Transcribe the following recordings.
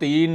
3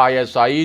ISI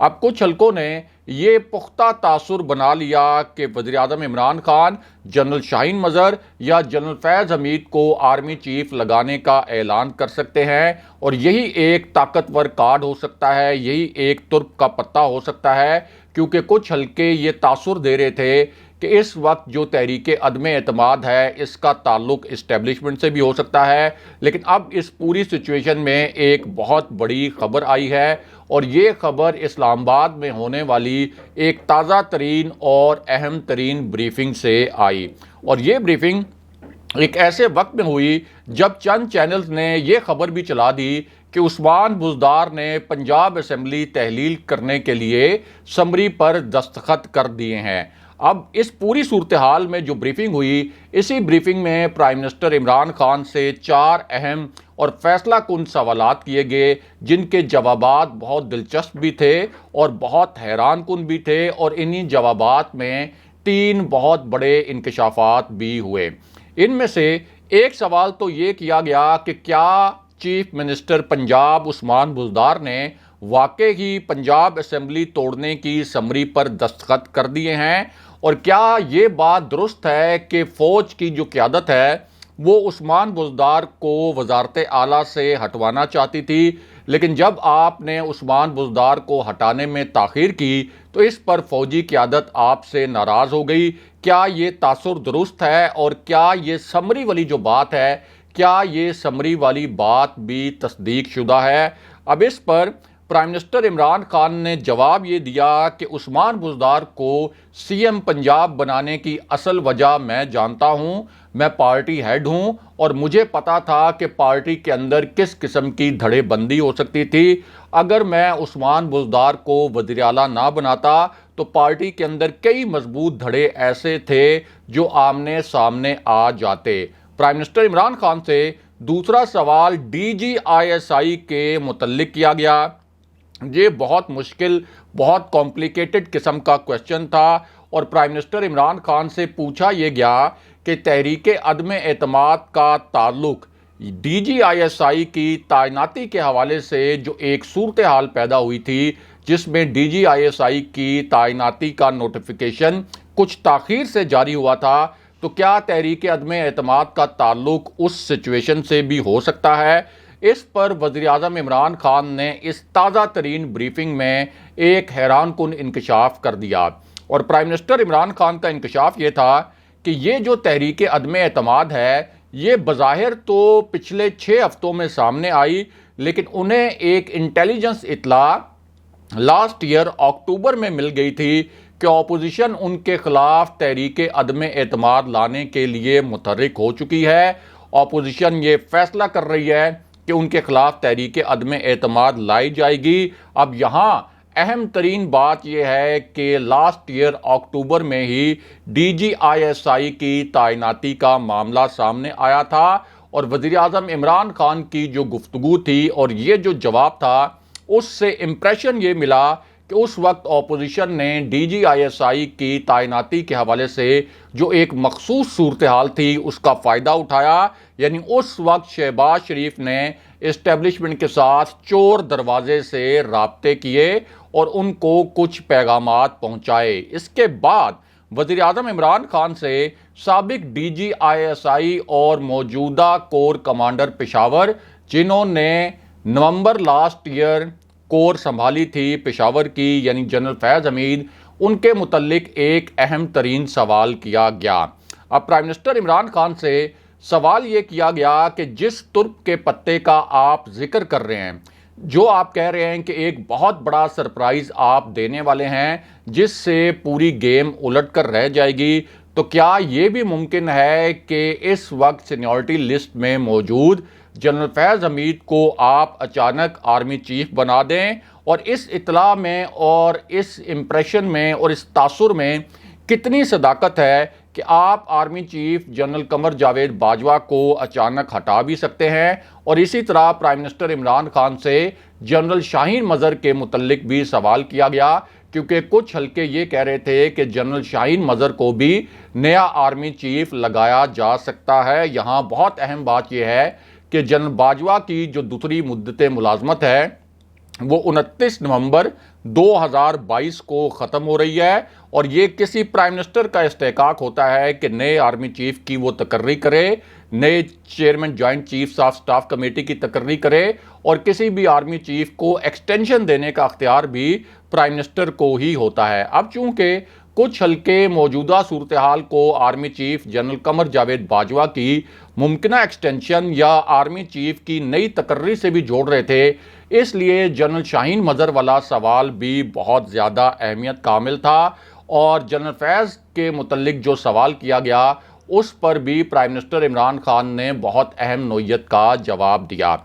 اب کچھ حلقوں نے یہ پختہ تاثر بنا لیا کہ وزیر اعظم عمران خان جنرل شاہین مظہر یا جنرل فیض حمید کو آرمی چیف لگانے کا اعلان کر سکتے ہیں، اور یہی ایک طاقتور کارڈ ہو سکتا ہے، یہی ایک ترپ کا پتہ ہو سکتا ہے، کیونکہ کچھ حلقے یہ تاثر دے رہے تھے کہ اس وقت جو تحریک عدم اعتماد ہے اس کا تعلق اسٹیبلشمنٹ سے بھی ہو سکتا ہے۔ لیکن اب اس پوری سچویشن میں ایک بہت بڑی خبر آئی ہے، اور یہ خبر اسلام آباد میں ہونے والی ایک تازہ ترین اور اہم ترین بریفنگ سے آئی، اور یہ بریفنگ ایک ایسے وقت میں ہوئی جب چند چینلز نے یہ خبر بھی چلا دی کہ عثمان بزدار نے پنجاب اسمبلی تحلیل کرنے کے لیے سمری پر دستخط کر دیے ہیں۔ اب اس پوری صورتحال میں جو بریفنگ ہوئی، اسی بریفنگ میں پرائم منسٹر عمران خان سے 4 اہم اور فیصلہ کن سوالات کیے گئے، جن کے جوابات بہت دلچسپ بھی تھے اور بہت حیران کن بھی تھے، اور انہی جوابات میں 3 بہت بڑے انکشافات بھی ہوئے۔ ان میں سے ایک سوال تو یہ کیا گیا کہ کیا چیف منسٹر پنجاب عثمان بزدار نے واقعی ہی پنجاب اسمبلی توڑنے کی سمری پر دستخط کر دیے ہیں، اور کیا یہ بات درست ہے کہ فوج کی جو قیادت ہے وہ عثمان بزدار کو وزارت اعلیٰ سے ہٹوانا چاہتی تھی، لیکن جب آپ نے عثمان بزدار کو ہٹانے میں تاخیر کی تو اس پر فوجی قیادت آپ سے ناراض ہو گئی؟ کیا یہ تاثر درست ہے، اور کیا یہ سمری والی جو بات ہے، کیا یہ سمری والی بات بھی تصدیق شدہ ہے؟ اب اس پر پرائم منسٹر عمران خان نے جواب یہ دیا کہ عثمان بزدار کو سی ایم پنجاب بنانے کی اصل وجہ میں جانتا ہوں، میں پارٹی ہیڈ ہوں، اور مجھے پتا تھا کہ پارٹی کے اندر کس قسم کی دھڑے بندی ہو سکتی تھی۔ اگر میں عثمان بزدار کو وزیر اعلیٰ نہ بناتا تو پارٹی کے اندر کئی مضبوط دھڑے ایسے تھے جو آمنے سامنے آ جاتے۔ پرائم منسٹر عمران خان سے دوسرا سوال ڈی جی آئی ایس آئی کے متعلق کیا گیا۔ یہ بہت مشکل، بہت کمپلیکیٹڈ قسم کا کوشچن تھا، اور پرائم منسٹر عمران خان سے پوچھا یہ گیا کہ تحریک عدم اعتماد کا تعلق ڈی جی آئی ایس آئی کی تعیناتی کے حوالے سے جو ایک صورتحال پیدا ہوئی تھی، جس میں ڈی جی آئی ایس آئی کی تعیناتی کا نوٹیفیکیشن کچھ تاخیر سے جاری ہوا تھا، تو کیا تحریک عدم اعتماد کا تعلق اس سچویشن سے بھی ہو سکتا ہے؟ اس پر وزیر اعظم عمران خان نے اس تازہ ترین بریفنگ میں ایک حیران کن انکشاف کر دیا، اور پرائم منسٹر عمران خان کا انکشاف یہ تھا کہ یہ جو تحریک عدم اعتماد ہے یہ بظاہر تو پچھلے 6 ہفتوں میں سامنے آئی، لیکن انہیں ایک انٹیلیجنس اطلاع لاسٹ ایئر اکتوبر میں مل گئی تھی کہ اپوزیشن ان کے خلاف تحریک عدم اعتماد لانے کے لیے متحرک ہو چکی ہے۔ اپوزیشن یہ فیصلہ کر رہی ہے کہ ان کے خلاف تحریک عدم اعتماد لائی جائے گی۔ اب یہاں اہم ترین بات یہ ہے کہ لاسٹ ایئر اکتوبر میں ہی ڈی جی آئی ایس آئی کی تعیناتی کا معاملہ سامنے آیا تھا، اور وزیر اعظم عمران خان کی جو گفتگو تھی اور یہ جو جواب تھا، اس سے امپریشن یہ ملا کہ اس وقت اپوزیشن نے ڈی جی آئی ایس آئی کی تعیناتی کے حوالے سے جو ایک مخصوص صورتحال تھی اس کا فائدہ اٹھایا، یعنی اس وقت شہباز شریف نے اسٹیبلشمنٹ کے ساتھ چور دروازے سے رابطے کیے اور ان کو کچھ پیغامات پہنچائے۔ اس کے بعد وزیر اعظم عمران خان سے سابق ڈی جی آئی ایس آئی اور موجودہ کور کمانڈر پشاور، جنہوں نے نومبر لاسٹ ایئر کور سنبھالی تھی پشاور کی، یعنی جنرل فیض حمید، ان کے متعلق ایک اہم ترین سوال کیا گیا۔ اب پرائم منسٹر عمران خان سے سوال یہ کیا گیا کہ جس ترپ کے پتے کا آپ ذکر کر رہے ہیں، جو آپ کہہ رہے ہیں کہ ایک بہت بڑا سرپرائز آپ دینے والے ہیں جس سے پوری گیم الٹ کر رہ جائے گی، تو کیا یہ بھی ممکن ہے کہ اس وقت سینیورٹی لسٹ میں موجود جنرل فیض حمید کو آپ اچانک آرمی چیف بنا دیں؟ اور اس اطلاع میں اور اس امپریشن میں اور اس تاثر میں کتنی صداقت ہے کہ آپ army chief general Qamar Javed Bajwa کو اچانک ہٹا بھی سکتے ہیں؟ اور اسی طرح پرائم منسٹر عمران خان سے جنرل شاہین مظہر کے متعلق بھی سوال کیا گیا، کیونکہ کچھ حلقے یہ کہہ رہے تھے کہ جنرل شاہین مظہر کو بھی نیا آرمی چیف لگایا جا سکتا ہے۔ یہاں بہت اہم بات یہ ہے کہ جنرل باجوہ کی جو دوسری مدت ملازمت ہے وہ 29 نومبر 2022 کو ختم ہو رہی ہے، اور یہ کسی پرائم منسٹر کا استحقاق ہوتا ہے کہ نئے آرمی چیف کی وہ تقرری کرے، نئے chairman joint chiefs of staff committee کی تقرری کرے، اور کسی بھی آرمی چیف کو ایکسٹینشن دینے کا اختیار بھی پرائم منسٹر کو ہی ہوتا ہے۔ اب چونکہ کچھ حلقے موجودہ صورتحال کو army chief general Qamar Javed Bajwa کی ممکنہ ایکسٹینشن یا آرمی چیف کی نئی تقرری سے بھی جوڑ رہے تھے، اس لیے جنرل شاہین مظہر والا سوال بھی بہت زیادہ اہمیت کا حامل تھا، اور جنرل فیض کے متعلق جو سوال کیا گیا اس پر بھی پرائم منسٹر عمران خان نے بہت اہم نوعیت کا جواب دیا۔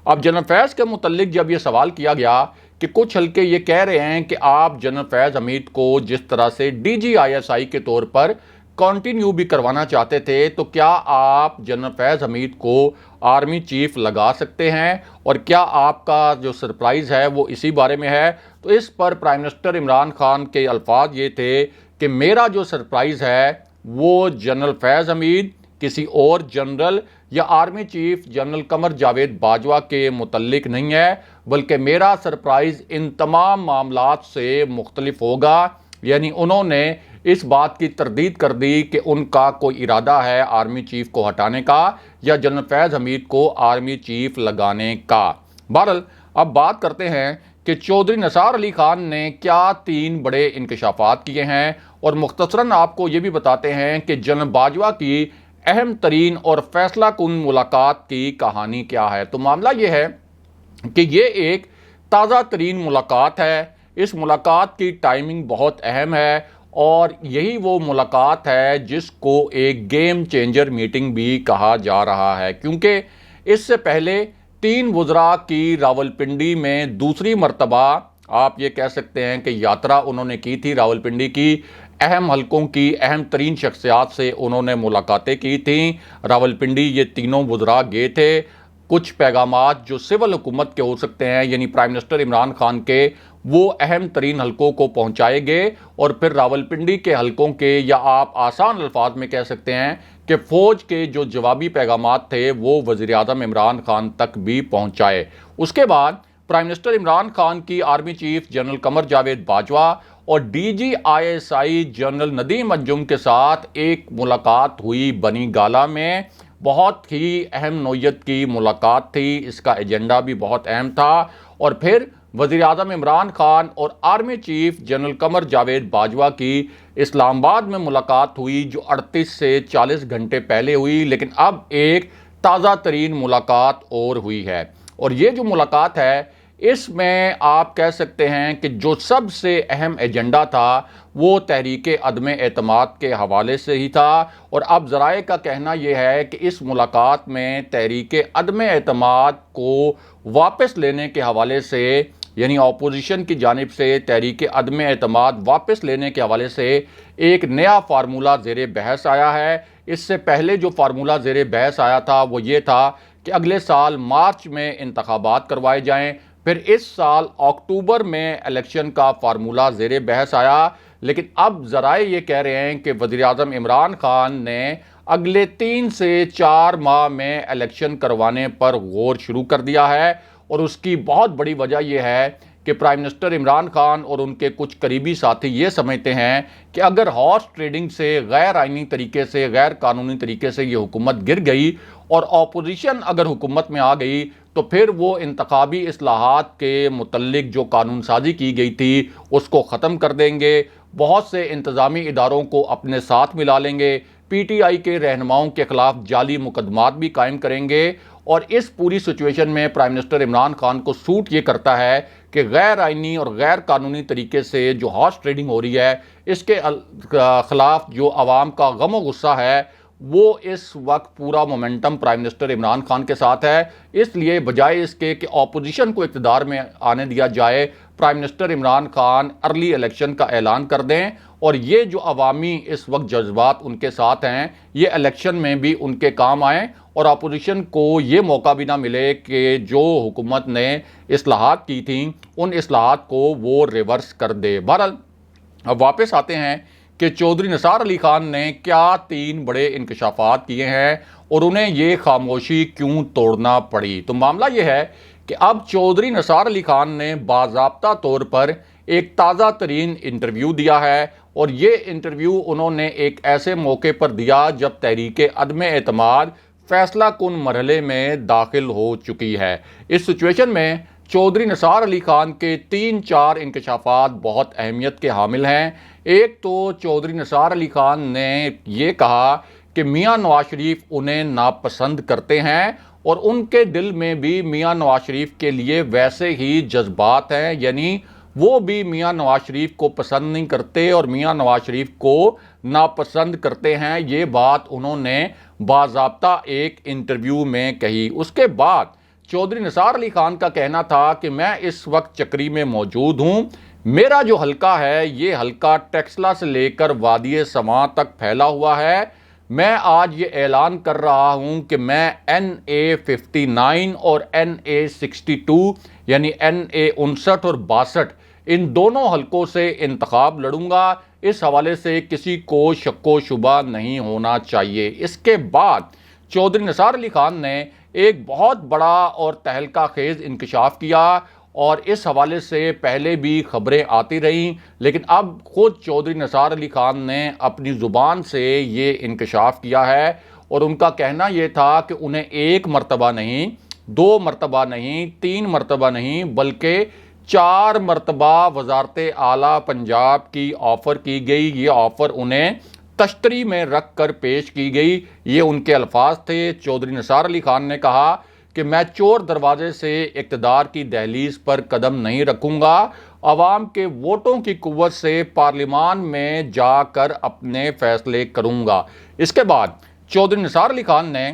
اب جنرل فیض کے متعلق جب یہ سوال کیا گیا کہ کچھ حلقے یہ کہہ رہے ہیں کہ آپ جنرل فیض حمید کو جس طرح سے ڈی جی آئی ایس آئی کے طور پر کنٹینیو بھی کروانا چاہتے تھے، تو کیا آپ جنرل فیض حمید کو آرمی چیف لگا سکتے ہیں، اور کیا آپ کا جو سرپرائز ہے وہ اسی بارے میں ہے؟ تو اس پر پرائم منسٹر عمران خان کے الفاظ یہ تھے کہ میرا جو سرپرائز ہے وہ جنرل فیض حمید، کسی اور جنرل یا army chief general Qamar Javed Bajwa کے متعلق نہیں ہے، بلکہ میرا سرپرائز ان تمام معاملات سے مختلف ہوگا۔ یعنی انہوں نے اس بات کی تردید کر دی کہ ان کا کوئی ارادہ ہے آرمی چیف کو ہٹانے کا یا جنرل فیض حمید کو آرمی چیف لگانے کا۔ بہرحال اب بات کرتے ہیں کہ چودھری نثار علی خان نے کیا 3 بڑے انکشافات کیے ہیں، اور مختصراً آپ کو یہ بھی بتاتے ہیں کہ جنرل باجوہ کی اہم ترین اور فیصلہ کن ملاقات کی کہانی کیا ہے۔ تو معاملہ یہ ہے کہ یہ ایک تازہ ترین ملاقات ہے، اس ملاقات کی ٹائمنگ بہت اہم ہے، اور یہی وہ ملاقات ہے جس کو ایک گیم چینجر میٹنگ بھی کہا جا رہا ہے، کیونکہ اس سے پہلے 3 وزراء کی راولپنڈی میں دوسری مرتبہ آپ یہ کہہ سکتے ہیں کہ یاترا انہوں نے کی تھی، راولپنڈی کی اہم حلقوں کی اہم ترین شخصیات سے انہوں نے ملاقاتیں کی تھیں۔ راولپنڈی یہ تینوں وزراء گئے تھے، کچھ پیغامات جو سول حکومت کے ہو سکتے ہیں، یعنی پرائم منسٹر عمران خان کے، وہ اہم ترین حلقوں کو پہنچائے گئے، اور پھر راولپنڈی کے حلقوں کے، یا آپ آسان الفاظ میں کہہ سکتے ہیں کہ فوج کے جو جوابی پیغامات تھے وہ وزیر اعظم عمران خان تک بھی پہنچائے۔ اس کے بعد پرائم منسٹر عمران خان کی army chief general Qamar Javed Bajwa اور D G I S I general Nadeem Anjum کے ساتھ ایک ملاقات ہوئی بنی گالہ میں۔ بہت ہی اہم نوعیت کی ملاقات تھی، اس کا ایجنڈا بھی بہت اہم تھا، اور پھر وزیر اعظم عمران خان اور army chief general Qamar Javed Bajwa کی اسلام آباد میں ملاقات ہوئی، جو 38 سے 40 گھنٹے پہلے ہوئی، لیکن اب ایک تازہ ترین ملاقات اور ہوئی ہے۔ اور یہ جو ملاقات ہے اس میں آپ کہہ سکتے ہیں کہ جو سب سے اہم ایجنڈا تھا وہ تحریک عدم اعتماد کے حوالے سے ہی تھا، اور اب ذرائع کا کہنا یہ ہے کہ اس ملاقات میں تحریک عدم اعتماد کو واپس لینے کے حوالے سے، یعنی اپوزیشن کی جانب سے تحریک عدم اعتماد واپس لینے کے حوالے سے ایک نیا فارمولہ زیر بحث آیا ہے۔ اس سے پہلے جو فارمولہ زیر بحث آیا تھا وہ یہ تھا کہ اگلے سال مارچ میں انتخابات کروائے جائیں، پھر اس سال اکتوبر میں الیکشن کا فارمولہ زیر بحث آیا، لیکن اب ذرائع یہ کہہ رہے ہیں کہ وزیر اعظم عمران خان نے اگلے 3 سے 4 ماہ میں الیکشن کروانے پر غور شروع کر دیا ہے، اور اس کی بہت بڑی وجہ یہ ہے کہ پرائم منسٹر عمران خان اور ان کے کچھ قریبی ساتھی یہ سمجھتے ہیں کہ اگر ہارس ٹریڈنگ سے، غیر آئینی طریقے سے، غیر قانونی طریقے سے یہ حکومت گر گئی اور اپوزیشن اگر حکومت میں آ گئی تو پھر وہ انتخابی اصلاحات کے متعلق جو قانون سازی کی گئی تھی اس کو ختم کر دیں گے، بہت سے انتظامی اداروں کو اپنے ساتھ ملا لیں گے، پی ٹی آئی کے رہنماؤں کے خلاف جعلی مقدمات بھی قائم کریں گے، اور اس پوری سچویشن میں پرائم منسٹر عمران خان کو سوٹ یہ کرتا ہے کہ غیر آئینی اور غیر قانونی طریقے سے جو ہارس ٹریڈنگ ہو رہی ہے اس کے خلاف جو عوام کا غم و غصہ ہے وہ اس وقت پورا momentum prime minister Imran Khan کے ساتھ ہے۔ اس لیے بجائے اس کے کہ اپوزیشن کو اقتدار میں آنے دیا جائے، prime minister Imran Khan early election کا اعلان کر دیں، اور یہ جو عوامی اس وقت جذبات ان کے ساتھ ہیں یہ الیکشن میں بھی ان کے کام آئیں، اور اپوزیشن کو یہ موقع بھی نہ ملے کہ جو حکومت نے اصلاحات کی تھیں ان اصلاحات کو وہ ریورس کر دے۔ بہرحال اب واپس آتے ہیں کہ چودھری نثار علی خان نے کیا 3 بڑے انکشافات کیے ہیں اور انہیں یہ خاموشی کیوں توڑنا پڑی۔ تو معاملہ یہ ہے کہ اب چودھری نثار علی خان نے باضابطہ طور پر ایک تازہ ترین انٹرویو دیا ہے، اور یہ انٹرویو انہوں نے ایک ایسے موقع پر دیا جب تحریک عدم اعتماد فیصلہ کن مرحلے میں داخل ہو چکی ہے۔ اس سچویشن میں چودھری نثار علی خان کے 3-4 انکشافات بہت اہمیت کے حامل ہیں۔ ایک تو چودھری نثار علی خان نے یہ کہا کہ میاں نواز شریف انہیں ناپسند کرتے ہیں، اور ان کے دل میں بھی میاں نواز شریف کے لیے ویسے ہی جذبات ہیں، یعنی وہ بھی میاں نواز شریف کو پسند نہیں کرتے اور میاں نواز شریف کو ناپسند کرتے ہیں۔ یہ بات انہوں نے باضابطہ ایک انٹرویو میں کہی۔ اس کے بعد چودھری نثار علی خان کا کہنا تھا کہ میں اس وقت چکری میں موجود ہوں، میرا جو حلقہ ہے یہ حلقہ ٹیکسلا سے لے کر وادی سماں تک پھیلا ہوا ہے۔ میں آج یہ اعلان کر رہا ہوں کہ میں NA59 اور NA62 یعنی NA59 اور 62 ان دونوں حلقوں سے انتخاب لڑوں گا۔ اس حوالے سے کسی کو شک و شبہ نہیں ہونا چاہیے۔ اس کے بعد چودھری نثار علی خان نے ایک بہت بڑا اور تہلکہ خیز انکشاف کیا، اور اس حوالے سے پہلے بھی خبریں آتی رہیں، لیکن اب خود چودھری نثار علی خان نے اپنی زبان سے یہ انکشاف کیا ہے، اور ان کا کہنا یہ تھا کہ انہیں 1 مرتبہ نہیں، 2 مرتبہ نہیں، 3 مرتبہ نہیں، بلکہ 4 مرتبہ وزارت اعلیٰ پنجاب کی آفر کی گئی۔ یہ آفر انہیں تشتری میں رکھ کر پیش کی گئی۔ یہ ان کے الفاظ تھے۔ چودھری نثار علی خان نے کہا کہ میں چور دروازے سے اقتدار کی دہلیز پر قدم نہیں رکھوں گا، عوام کے ووٹوں کی قوت سے پارلیمان میں جا کر اپنے فیصلے کروں گا۔ اس کے بعد چودھری نثار علی خان نے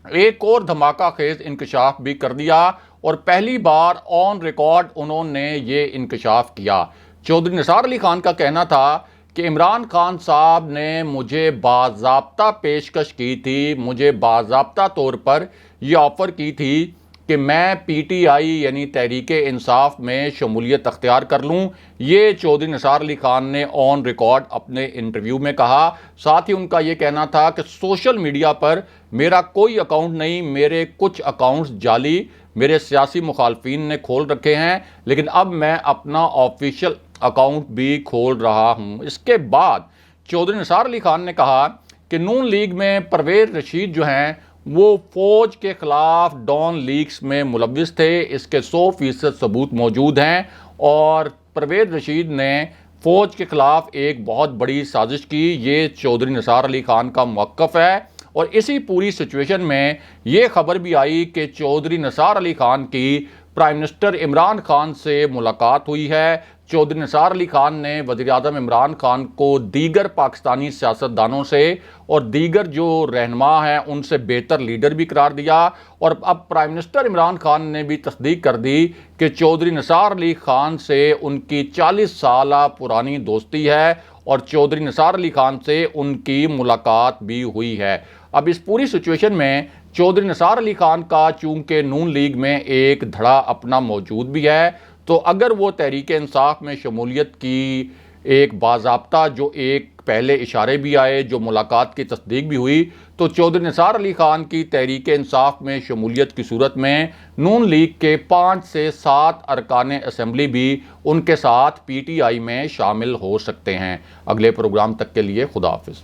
ایک اور دھماکہ خیز انکشاف بھی کر دیا، اور پہلی بار آن ریکارڈ انہوں نے یہ انکشاف کیا۔ چودھری نثار علی خان کا کہنا تھا کہ عمران خان صاحب نے مجھے باضابطہ پیشکش کی تھی، مجھے باضابطہ طور پر یہ آفر کی تھی کہ میں PTI یعنی تحریک انصاف میں شمولیت اختیار کر لوں۔ یہ چودھری نثار علی خان نے آن ریکارڈ اپنے انٹرویو میں کہا۔ ساتھ ہی ان کا یہ کہنا تھا کہ سوشل میڈیا پر میرا کوئی اکاؤنٹ نہیں، میرے کچھ اکاؤنٹس جعلی میرے سیاسی مخالفین نے کھول رکھے ہیں، لیکن اب میں اپنا آفیشیل اکاؤنٹ بھی کھول رہا ہوں۔ اس کے بعد چودھری نثار علی خان نے کہا کہ نون لیگ میں پرویز رشید جو ہیں وہ فوج کے خلاف ڈان لیکس میں ملوث تھے، اس کے 100% ثبوت موجود ہیں، اور پرویز رشید نے فوج کے خلاف ایک بہت بڑی سازش کی۔ یہ چودھری نثار علی خان کا موقف ہے، اور اسی پوری سچویشن میں یہ خبر بھی آئی کہ چودھری نثار علی خان کی پرائم منسٹر عمران خان سے ملاقات ہوئی ہے۔ چودھری نثار علی خان نے وزیر اعظم عمران خان کو دیگر پاکستانی سیاستدانوں سے اور دیگر جو رہنما ہیں ان سے بہتر لیڈر بھی قرار دیا، اور اب پرائم منسٹر عمران خان نے بھی تصدیق کر دی کہ چودھری نثار علی خان سے ان کی 40 سالہ پرانی دوستی ہے، اور چودھری نثار علی خان سے ان کی ملاقات بھی ہوئی ہے۔ اب اس پوری سچویشن میں چودھری نثار علی خان کا چونکہ نون لیگ میں ایک دھڑا اپنا موجود بھی ہے، تو اگر وہ تحریک انصاف میں شمولیت کی ایک باضابطہ جو ایک پہلے اشارے بھی آئے، جو ملاقات کی تصدیق بھی ہوئی، تو چودھری نثار علی خان کی تحریک انصاف میں شمولیت کی صورت میں نون لیگ کے 5 سے 7 ارکان اسمبلی بھی ان کے ساتھ PTI میں شامل ہو سکتے ہیں۔ اگلے پروگرام تک کے لیے خدا حافظ۔